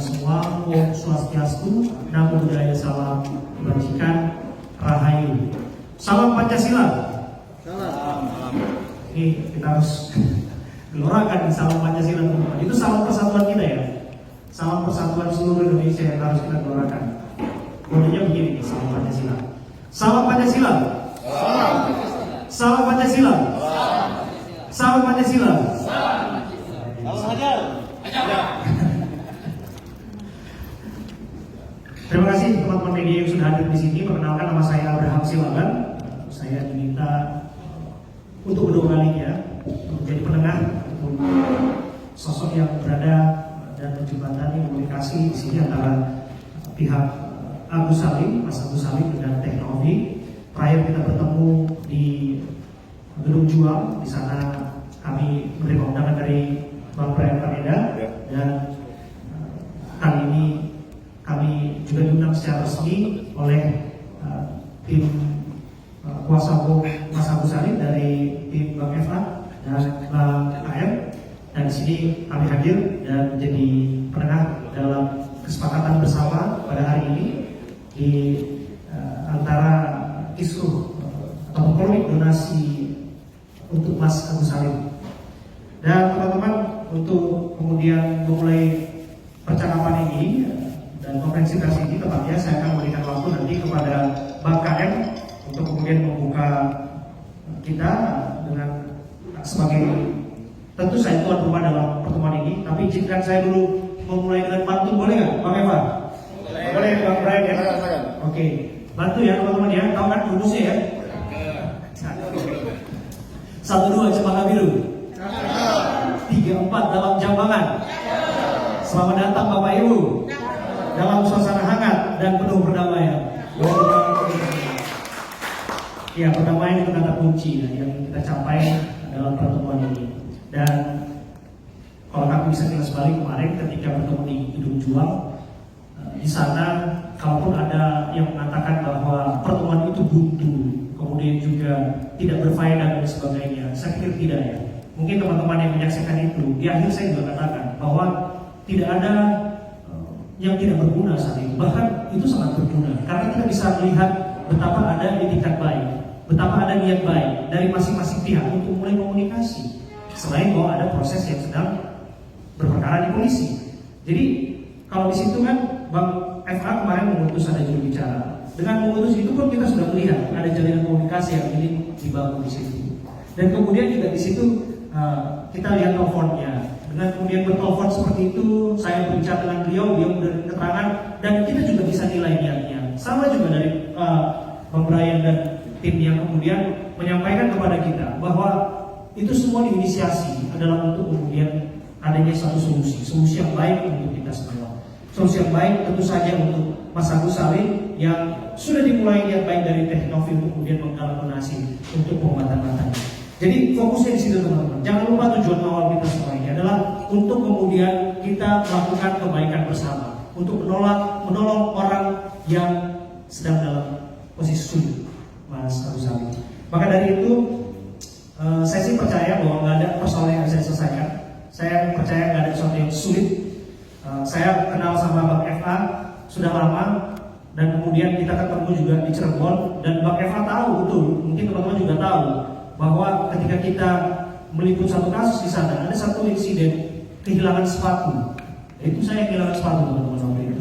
semua. Om Swastiastu, Namo Buddhaya, salam kebajikan, Rahayu. Salam Pancasila. Salam. Ini kita harus gelorakan salam Pancasila teman-teman. Itu salam persatuan kita ya. Salam persatuan seluruh Indonesia yang harus kita gelorakan. Kodenya begini nih, salam Pancasila. Salam Pancasila. Salam Pancasila. Salam Pancasila. Salam hajar. Terima kasih teman-teman media yang sudah hadir di sini. Perkenalkan, nama saya Abraham Silaban. Saya diminta untuk kedua kalinya menjadi penengah untuk sosok yang berada dan menjembatani komunikasi di sini antara pihak Agus Salim, Mas Agus Salim dengan Teknovi. Terakhir kita bertemu di Gedung Juang. Di sana kami menerima undangan dari Bang Brian Kaneda, dan kali ini kami juga diundang secara resmi oleh tim kuasa hukum Mas Agus Salim dari tim Bang Eva dan Bang AM. Dan di sini kami hadir dan menjadi penengah dalam kesepakatan bersama pada hari ini di antara kisruh atau polemik donasi untuk Mas Agus Salim. Dan teman-teman, untuk kemudian memulai percakapan ini dan konferensi pers ini, tepatnya saya akan memberikan waktu nanti kepada Bang KM untuk kemudian membuka kita dengan sebagai, tentu saya tuan rumah dalam pertemuan ini. Tapi izinkan saya dulu memulai dengan pantun, boleh nggak Bang Eva? Boleh Bang Brian ya? Oke, bantu ya teman-teman ya, tahu kan rumusnya ya? 1-2 Cempaka Biru, 3-4 dalam Jambangan. Selamat datang Bapak Ibu dalam suasana hangat dan penuh perdamaian. Ya, perdamaian itu kata kunci yang kita capai dalam pertemuan ini. Dan kalau aku bisa jelas balik kemarin ketika bertemu di Gedung Juang, di sana kalaupun ada yang mengatakan bahwa pertemuan itu buntu, kemudian juga tidak berfaedah dan sebagainya, saya pikir tidak ya. Mungkin teman-teman yang menyaksikan itu, di akhir saya juga katakan bahwa tidak ada yang tidak berguna saat itu. Bahkan itu sangat berguna, karena kita bisa melihat betapa ada etikat baik, betapa ada niat baik dari masing-masing pihak untuk mulai komunikasi. Selain bahwa ada proses yang sedang berperkara di polisi. Jadi kalau di situ kan Bang FA kemarin mengutus ada juru bicara. Dengan mengutus itu pun kita sudah melihat ada jalinan komunikasi yang ingin dibangun di situ. Dan kemudian juga di situ kita lihat teleponnya. Dengan kemudian bertelepon seperti itu, saya berbicara dengan beliau memberikan keterangan, dan kita juga bisa nilai niatnya. Sama juga dari Bang Brian dan tim yang kemudian menyampaikan kepada kita bahwa itu semua diinisiasi adalah untuk kemudian adanya satu solusi yang baik untuk kita semua. Solusi yang baik tentu saja untuk Mas Agus Salim yang sudah dimulai niat baik dari Teknovi untuk kemudian menggalang donasi untuk pengobatan-obatan. Jadi fokusnya di situ teman-teman. Jangan lupa tujuan awal kita semua ini adalah untuk kemudian kita melakukan kebaikan bersama, untuk menolong orang yang sedang dalam posisi sulit, Mas Agus Salim. Maka dari itu saya sih percaya bahwa nggak ada persoalan yang bisa diselesaikan. Saya percaya nggak ada sesuatu yang sulit. Saya kenal sama Bang FA sudah lama, dan kemudian kita ketemu juga di Cirebon, dan Bang FA tahu betul, mungkin teman-teman juga tahu bahwa ketika kita meliput satu kasus di sana, ada satu insiden kehilangan sepatu. Itu saya kehilangan sepatu teman-teman waktu itu.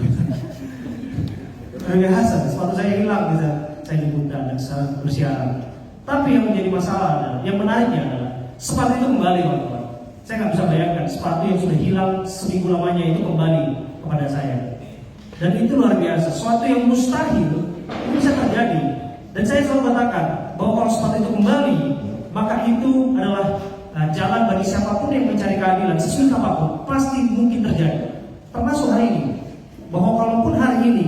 Biasa, sepatu saya hilang, bisa saya liputan dan saya bersiaran. Tapi yang menjadi masalah adalah, yang menariknya adalah sepatu itu kembali teman-teman. Saya nggak bisa bayangkan sepatu yang sudah hilang seminggu lamanya itu kembali kepada saya. Dan itu luar biasa, sesuatu yang mustahil itu bisa terjadi. Dan saya selalu katakan bahwa kalau sepatu itu kembali, maka itu adalah jalan bagi siapapun yang mencari keadilan, sesulit apapun, pasti mungkin terjadi. Termasuk hari ini, bahwa kalaupun hari ini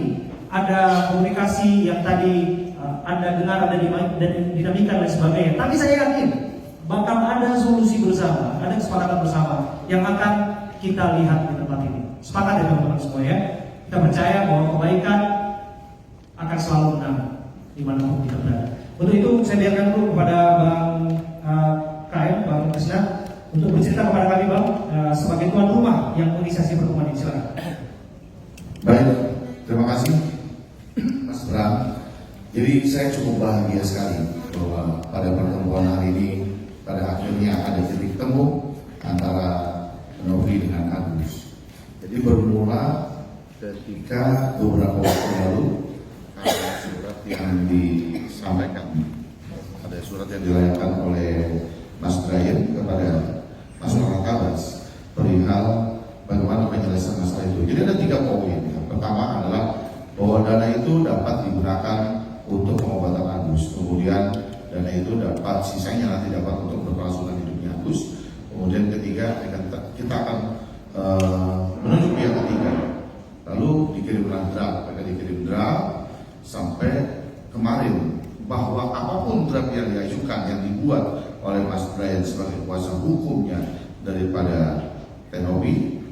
ada komunikasi yang tadi Anda dengar, ada dinamika dan sebagainya, tapi saya yakin bakal ada solusi bersama, ada kesepakatan bersama yang akan kita lihat di tempat ini. Sepakat ya teman-teman semua ya. Kita percaya bahwa kebaikan akan selalu menang dimanapun kita berada. Untuk itu saya biarkan dulu kepada Bang KM, Bang Krisna, untuk bercerita kepada kami Bang sebagai tuan rumah yang menginisiasi pertemuan ini. Silakan. Jadi saya cukup bahagia sekali bahwa pada pertemuan hari ini pada akhirnya ada titik temu antara Novi dengan Agus. Jadi bermula ketika beberapa waktu lalu ada surat yang disampaikan, ada surat yang dilayangkan oleh Mas Brian kepada Mas Novel Kabas perihal bagaimana penyelesaian masalah itu. Jadi ada 3 poin. Yang pertama adalah bahwa dana itu dapat digunakan untuk pengobatan Agus. Kemudian dana itu dapat sisanya nanti dapat untuk berkelangsungan hidupnya Agus. Kemudian ketiga kita akan menunjuk pihak ketiga. Lalu dikirimlah draft, mereka dikirim draft sampai kemarin bahwa apapun draft yang diajukan yang dibuat oleh Mas Brian sebagai kuasa hukumnya daripada Tenobi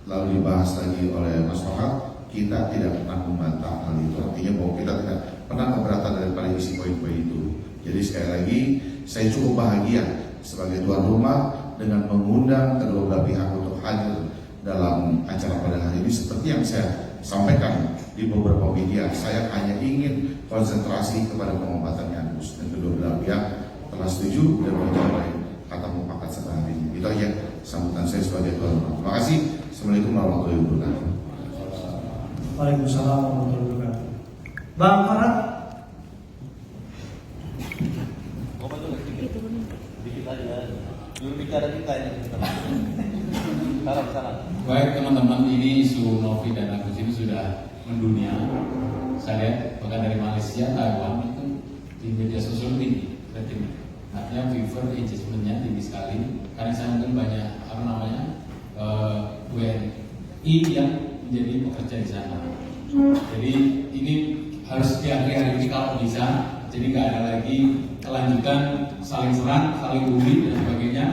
lalu dibahas lagi oleh Mas Novel, kita tidak pernah membantah hal itu. Artinya bahwa kita tidak pernah keberatan daripada isi poin-poin itu. Jadi sekali lagi saya cukup bahagia sebagai tuan rumah dengan mengundang kedua belah pihak untuk hadir dalam acara pada hari ini. Seperti yang saya sampaikan di beberapa media, saya hanya ingin konsentrasi kepada pengobatannya Agus, dan kedua belah pihak telah setuju dan mencapai kata mufakat setelah hari ini. Itu aja sambutan saya sebagai tuan rumah. Terima kasih. Assalamualaikum warahmatullahi wabarakatuh. Waalaikumsalam warahmatullahi wabarakatuh. Bang Farad. Dikit aja. Juru bicara kita ini. Salam. Baik teman-teman, ini isu Novi dan Agus ini sudah mendunia. Saya lihat bahkan dari Malaysia, Taiwan itu di media sosial tinggi ratingnya. Artinya fever engagementnya tinggi sekali. Karena saya mungkin banyak WNI yang menjadi pekerja di sana. Jadi ini harus diakhiri hari ini kalau bisa. Jadi nggak ada lagi kelanjutan saling serang, saling bully dan sebagainya.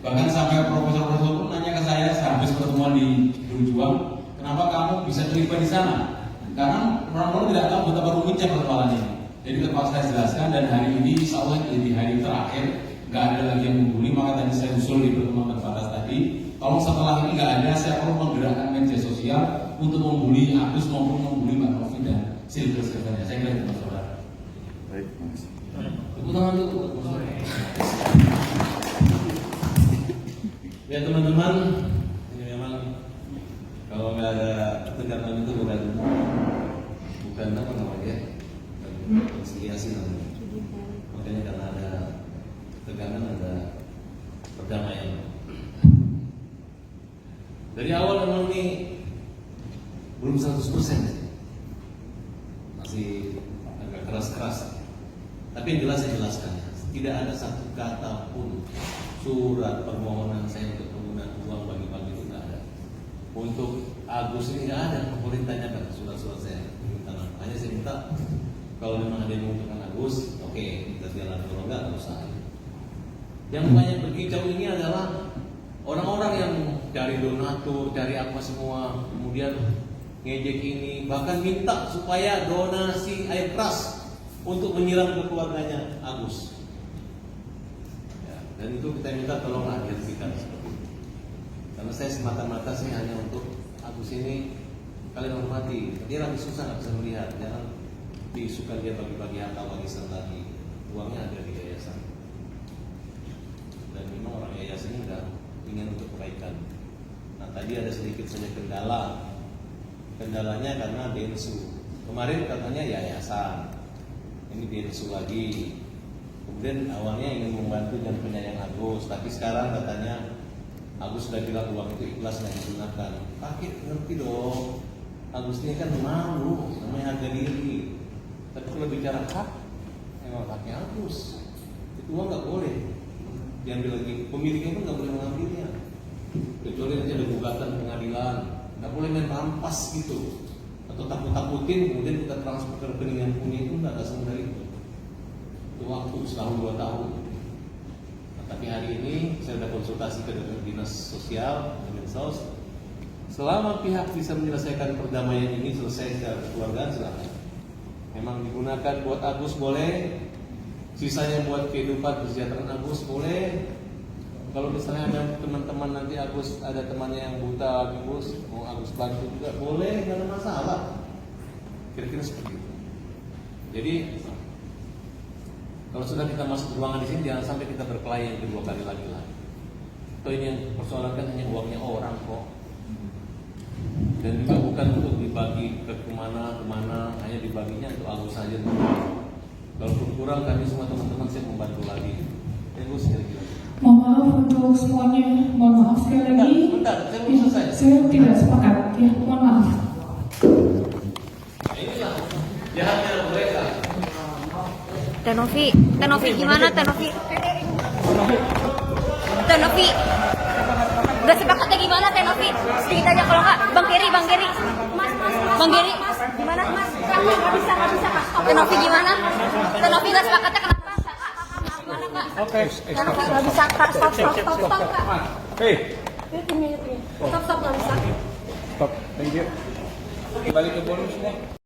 Bahkan sampai profesor-profesor pun nanya ke saya sehabis pertemuan di Juang, kenapa kamu bisa terlibat di sana? Karena orang-orang tidak tahu betapa rumitnya persoalan ini. Jadi terpaksa saya jelaskan, dan hari ini insya Allah jadi hari terakhir, nggak ada lagi yang membuli. Maka tadi saya usul di pertemuan terbatas tadi, tolong setelah ini nggak ada, saya perlu menggerakkan media sosial untuk membuli Agus maupun membuli Mbak Novi dan silver-silvernya. Saya kira itu saudara. Baik, terima kasih. Tepuk tangan dulu. Ya teman-teman, ini memang kalau nggak ada ketegangan itu bukan apa namanya, konsiliasi namanya. Makanya karena ada ketegangan ada perdamaian. Dari awal memang ini belum 100%, masih agak keras-keras. Tapi yang jelas saya jelaskan, tidak ada satu kata pun surat permohonan saya untuk penggunaan uang bagi-bagi itu tidak ada. Untuk Agus ini tidak ada, boleh ditanyakan surat-surat saya. Hanya saya minta kalau memang ada yang membutuhkan Agus, oke, kita jalan. Kalau enggak, terus saja. Yang banyak berkicau ini adalah orang-orang yang dari donatur, dari apa semua, kemudian ngejek ini, bahkan minta supaya donasi air keras untuk menyiram ke keluarganya Agus. Dan itu kita minta tolonglah dihentikan seperti itu. Karena saya semata-mata sih hanya untuk Agus ini, kalian hormati, dia lagi susah nggak bisa melihat, jangan diisukan dia bagi-bagi harta warisan lagi, uangnya ada di yayasan. Dan memang orang yayasan ini nggak ingin untuk kebaikan. Nah tadi ada sedikit saja kendalanya karena bensu. Kemarin katanya yayasan, ini bensu lagi. Kemudian awalnya ingin membantu dan penyayang Agus, tapi sekarang katanya Agus sudah bilang uang itu ikhlas nggak digunakan. Kakek ngerti dong, Agus ini kan malu, namanya harga diri. Tapi kalau bicara hak, emang haknya Agus. Itu uang nggak boleh diambil lagi, pemiliknya pun nggak boleh mengambilnya. Kecuali nanti ada gugatan pengadilan, nggak boleh main rampas gitu, atau takut-takutin kemudian kita transfer ke rekening yang punya itu nggak semudah itu. Waktu setahun 2 tahun. Nah, tapi hari ini saya sudah konsultasi ke dinas sosial, Kemensos. Selama pihak bisa menyelesaikan perdamaian ini selesai secara kekeluargaan, silakan. Memang digunakan buat Agus boleh, sisanya buat kehidupan kesejahteraan Agus boleh. Kalau misalnya ada teman-teman nanti Agus ada temannya yang buta Agus mau Agus bantu juga boleh, nggak ada masalah. Kira-kira seperti itu. Jadi Kalau sudah kita masuk ruangan di sini, jangan sampai kita berkelahi yang kedua kali lagi lah. Toh ini yang persoalan kan hanya uangnya orang kok. Dan juga bukan untuk dibagi ke kemana, hanya dibaginya untuk Agus saja. Kalau kurang kami semua teman-teman saya membantu lagi. Gus kira-kira. Mohon maaf untuk semuanya, mohon maaf sekali lagi. Bentar, saya belum selesai. Saya tidak sepakat, ya, mohon maaf. Nah, inilah jahatnya mereka. Tenovi gimana Tenovi? Tenovi, udah sepakatnya gimana Tenovi? Sedikit aja kalau nggak, Bang Geri, Bang Geri, gimana? Nggak bisa Tenovi gimana? Tenovi nggak sepakatnya kenapa? Gimana Kak? Oke. Tenovi nggak bisa Kak, stop Kak. Hei, Stop nggak bisa. stop. Thank you. Balik ke bonus semua.